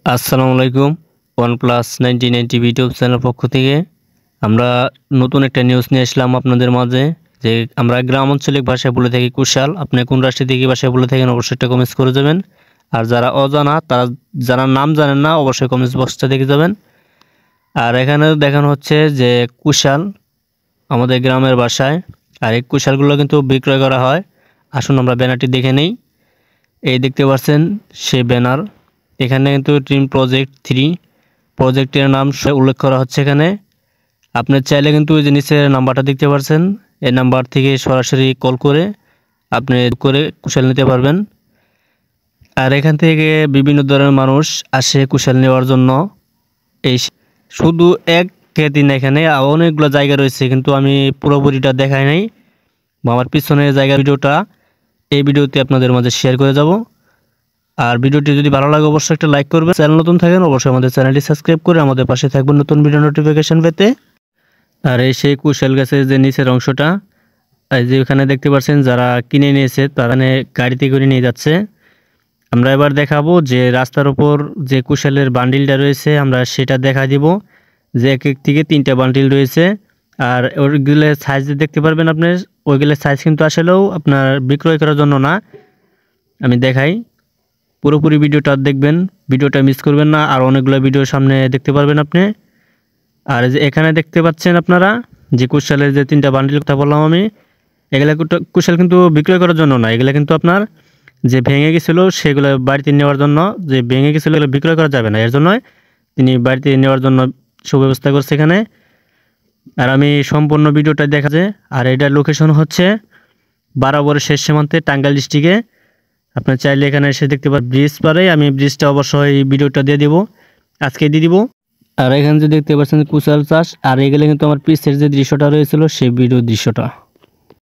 আসসালামু আলাইকুম। OnePlus 9090 YouTube channel পক্ষ থেকে আমরা নতুন একটা নিউজ নিয়ে আসলাম আপনাদের মাঝে। যে আমরা গ্রাম আঞ্চলিক ভাষায় বলে থাকি কুশাল। আপনি কোন রাষ্ট্র থেকে ভাষায় বলে থাকেন অবশ্যই একটা কমেন্টস করে যাবেন। আর যারা অজানা তারা যারা নাম জানেন না অবশ্যই কমেন্টস বক্সটা দেখে যাবেন। আর এখানে দেখানো হচ্ছে যে কুশাল আমাদের গ্রামের ভাষায়। আর এই কুশালগুলো কিন্তু বিক্রয় করা হয়। আসুন আমরা ব্যানারটি দেখে নেই। এই দেখতে পাচ্ছেন সেই ব্যানার। এখানে কিন্তু ড্রিম প্রজেক্ট 3 প্রজেক্টের নাম উল্লেখ করা হচ্ছে এখানে। আপনি চাইলে কিন্তু ওই যে নিচের নাম্বারটা দেখতে পাচ্ছেন, এই নাম্বার থেকে সরাসরি কল করে আপনি কুশাল নিতে পারবেন। আর এখান থেকে বিভিন্ন ধরনের মানুষ আসে কুশাল নেওয়ার জন্য। এই শুধু এক দিন এখানে অনেকগুলো জায়গা রয়েছে, কিন্তু আমি পুরোপুরিটা দেখাই নাই। আমার পিছনের জায়গার ভিডিওটা এই ভিডিওতে আপনাদের মাঝে শেয়ার করে যাব। আর ভিডিওটি যদি ভালো লাগে অবশ্যই একটা লাইক করবেন। চ্যানেল নতুন থাকেন অবশ্যই আমাদের চ্যানেলটি সাবস্ক্রাইব করে আমাদের পাশে থাকবেন নতুন ভিডিও নোটিফিকেশন পেতে। আর এই সেই কুশাল গাছের যে নিচের অংশটা, এই যে এখানে দেখতে পাচ্ছেন যারা কিনে নিয়েছে তারা গাড়িতে করে নিয়ে যাচ্ছে। আমরা এবার দেখাবো যে রাস্তার উপর যে কুশালের বান্ডিলটা রয়েছে আমরা সেটা দেখা দিব, যে এক এক থেকে 3টা বান্ডিল রয়েছে। আর ওইগুলো সাইজ দেখতে পারবেন আপনি। ওইগুলো সাইজ কিন্তু আসলেও আপনার বিক্রয় করার জন্য না। আমি দেখাই, পুরোপুরি ভিডিওটা দেখবেন, ভিডিওটা মিস করবেন না। আর অনেকগুলো ভিডিও সামনে দেখতে পারবেন আপনি। আর যে এখানে দেখতে পাচ্ছেন আপনারা যে কুশালের যে 3টা বান্ডিল কথা বললাম আমি, এগুলা কুশাল কিন্তু বিক্রয় করার জন্য না। এগুলা কিন্তু আপনার যে ভেঙে গেছিলো সেগুলো বাড়িতে নেওয়ার জন্য। যে ভেঙে গেছিলো এগুলো বিক্রয় করা যাবে না, এর জন্য তিনি বাড়িতে নেওয়ার জন্য সুব্যবস্থা করছে এখানে। আর আমি সম্পূর্ণ ভিডিওটা দেখা যায়। আর এটার লোকেশন হচ্ছে বরাবরের শেষ সীমান্তে টাঙ্গাইল ডিস্ট্রিক্টে। আপনার চাইলে এখানে এসে দেখতে পারেন ব্রিজ পারে। আমি ব্রিজটা অবশ্যই ভিডিওটা দিয়ে দিব, আজকে দিয়ে দিব। আর এখানে যে দেখতে পাচ্ছেন কুশাল চাষ, আর এগুলো কিন্তু আমার পিসের যে দৃশ্যটা রয়েছিল সেই ভিডিও দৃশ্যটা।